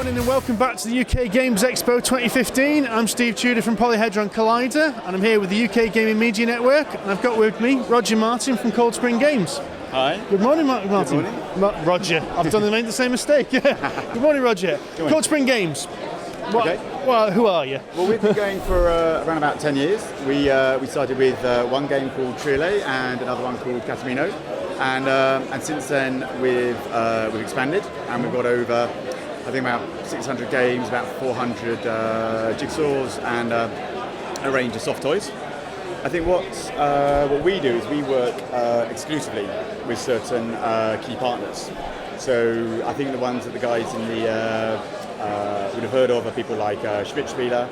morning and welcome back to the UK Games Expo 2015. I'm Steve Tudor from Polyhedron Collider and I'm here with the UK Gaming Media Network and I've got with me Roger Martin from Coiledspring Games. Hi. Good morning, Martin. Good morning. Roger. I've made the same mistake. Good morning, Roger. Coiledspring Games. Well, who are you? Well, we've been going for around about 10 years. We started with one game called Triole and another one called Catamino. And since then we've expanded and we've got over, I think, about 600 games, about 400 jigsaws and a range of soft toys. I think what we do is we work exclusively with certain key partners. So I think the ones that the guys in the would have heard of are people like Schwitzspieler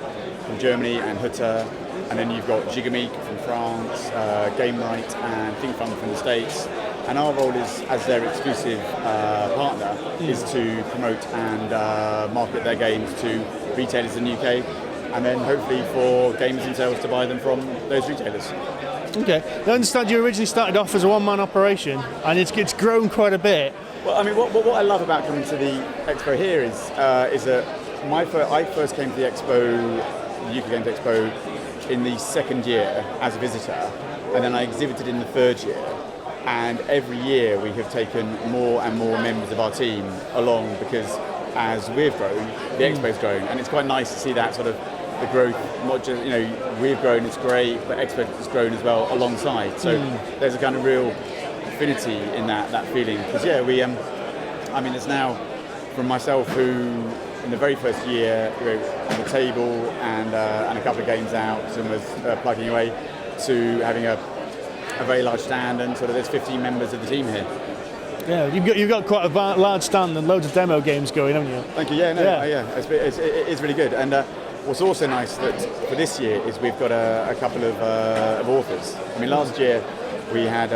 from Germany and Hutter, and then you've got Gigamic from France, Game Night and ThinkFun from the States. And our role is, as their exclusive partner, is to promote and market their games to retailers in the UK, and then hopefully for gamers themselves to buy them from those retailers. Okay. I understand you originally started off as a one-man operation, and it's grown quite a bit. Well, I mean, what I love about coming to the expo here is that I first came to the expo, the UK Games Expo, in the second year as a visitor, and then I exhibited in the third year. And every year we have taken more and more members of our team along because as we've grown, the expo's grown, and it's quite nice to see that sort of the growth. Not just, we've grown, it's great, but expo has grown as well alongside. So there's a kind of real affinity in that feeling. Because there's now from myself who in the very first year on the table and a couple of games out and was plugging away to having a very large stand, and sort of there's 15 members of the team here. Yeah, you've got quite a large stand and loads of demo games going, haven't you? Thank you. It's really good. And what's also nice that for this year is we've got a couple of authors. I mean, last year we had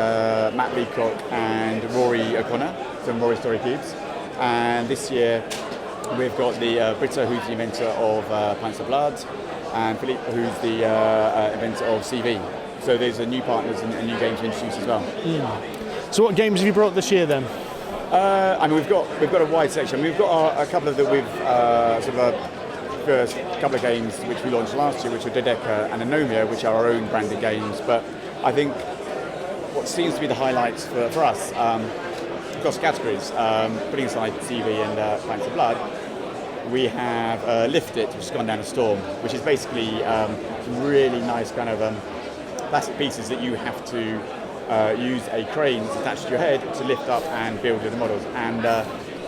Matt Leacock and Rory O'Connor from Rory Story Cubes, and this year we've got the Britta, who's the inventor of Pints of Blood, and Philippe, who's the inventor of CV. So there's new partners and new games to introduce as well. So what games have you brought this year then? We've got a wide section. We've got a couple of that we've first couple of games which we launched last year, which are Dodeca and Anomia, which are our own branded games. But I think what seems to be the highlights for us across categories, putting aside CV and Pints of Blood, we have Lift It, which has gone down a storm, which is basically some really nice kind of plastic pieces that you have to use a crane that's attached to your head to lift up and build the models.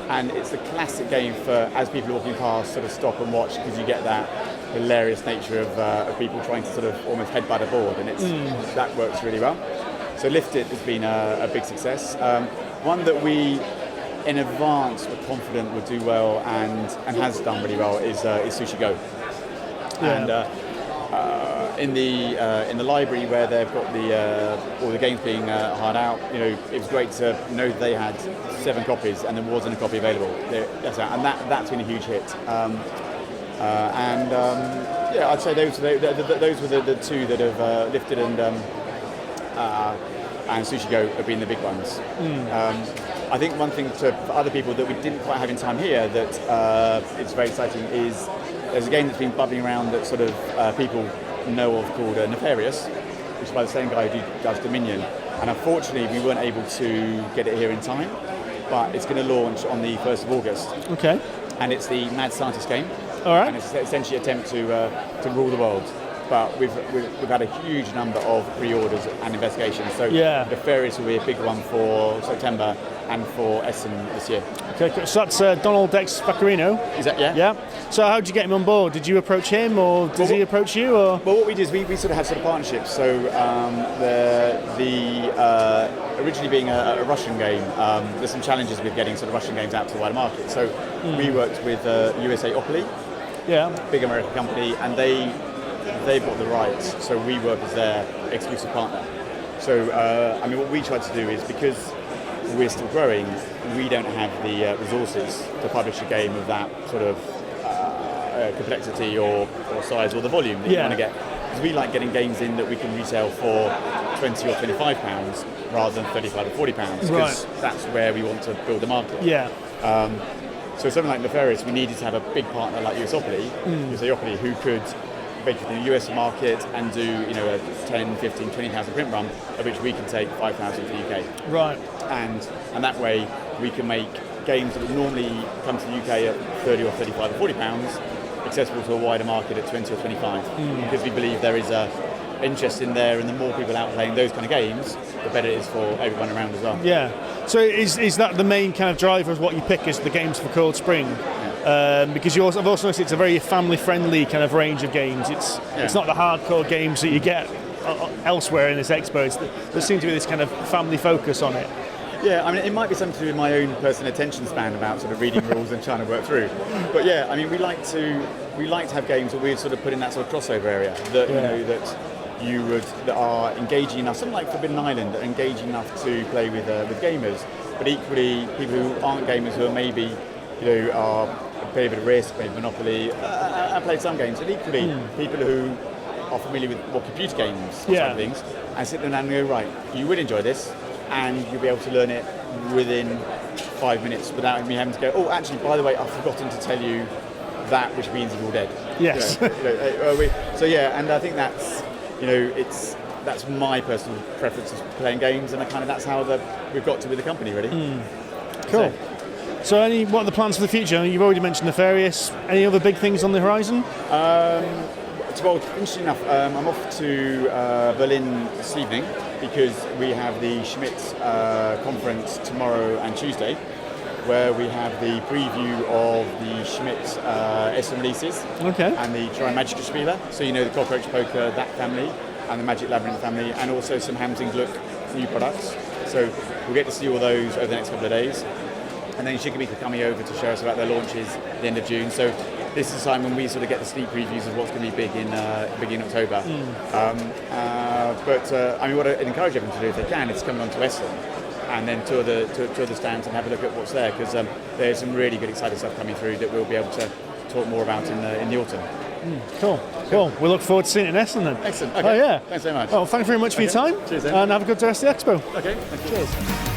And it's a classic game for, as people are walking past, sort of stop and watch, because you get that hilarious nature of people trying to sort of almost headbutt a board, and that works really well. So Lift It has been a big success. One that we in advance were confident would do well and has done really well is Sushi Go. Yeah. And in the library where they've got all the games being hired out, it was great to know that they had 7 copies and there wasn't a copy available. And that's been a huge hit. I'd say those were the two that have Lifted and Sushi Go have been the big ones. I think one thing for other people that we didn't quite have in time here that it's very exciting is there's a game that's been bubbling around that sort of people know of called Nefarious, which is by the same guy who does Dominion. And unfortunately we weren't able to get it here in time, but it's going to launch on the 1st of August. Okay. And it's the Mad Scientist game. All right. And it's essentially an attempt to rule the world. But we've had a huge number of pre-orders and investigations. So Nefarious will be a big one for September and for Essen this year. Okay, so that's Donald X Vaccarino. Is that, yeah? Yeah. So how did you get him on board? Did you approach him, or did he approach you? Or? Well, what we did is we sort of had sort of partnerships. So originally being a Russian game, there's some challenges with getting sort of Russian games out to the wider market. So we worked with USA Opoly, big American company, and they've got the rights. So we work as their exclusive partner. So what we tried to do is, because we're still growing, we don't have the resources to publish a game of that sort of complexity or size or the volume that you want to get. Because we like getting games in that we can retail for £20 or £25 rather than £35 or £40, because that's where we want to build the market. Yeah. So something like Nefarious, we needed to have a big partner like USopoly, USopoly, who could basically in the US market and do a 10, 15, 20,000 print run, of which we can take 5,000 to the UK. Right. And that way we can make games that would normally come to the UK at 30 or 35 or 40 pounds accessible to a wider market at 20 or 25, because we believe there is a interest in there, and the more people out playing those kind of games, the better it is for everyone around as well. Yeah. So is that the main kind of driver of what you pick as the games for Coiledspring? Because I've also noticed it's a very family-friendly kind of range of games. It's not the hardcore games that you get elsewhere in this expo. There seems to be this kind of family focus on it. Yeah, I mean, it might be something to do with my own personal attention span about sort of reading rules and trying to work through. But yeah, I mean, we like to have games that we sort of put in that sort of crossover area that that are engaging enough. Something like Forbidden Island, that are engaging enough to play with gamers, but equally people who aren't gamers, who are maybe are play a bit of Risk, maybe Monopoly. I played some games, and equally people who are familiar with more computer games, sort of things, and sit down and go, right, you would enjoy this, and you'll be able to learn it within 5 minutes without me having to go, oh, actually, by the way, I've forgotten to tell you that, which means you're all dead. Yes. So yeah, and I think that's that's my personal preference of playing games, and that's how we've got to with the company, really. Cool. So what are the plans for the future? You've already mentioned Nefarious. Any other big things on the horizon? Well, interesting enough, I'm off to Berlin this evening, because we have the Schmidt conference tomorrow and Tuesday, where we have the preview of the Schmidt SM releases, and the Try Magic Spieler, so the Cockroach Poker, that family, and the Magic Labyrinth family, and also some Hamsing's Look new products. So we'll get to see all those over the next couple of days. And then Shigemitsu are coming over to show us about their launches at the end of June. So this is the time when we sort of get the sneak previews of what's going to be big in October. But I mean, what I'd encourage everyone to do, if they can, is come along to Essen and then tour the stands and have a look at what's there, because there's some really good, exciting stuff coming through that we'll be able to talk more about in the autumn. Cool. We look forward to seeing it in Essen then. Excellent. Okay. Oh yeah. Thanks very much. Well, thanks very much for your time. Cheers, then. And have a good rest of the expo. Okay. Thank you. Cheers.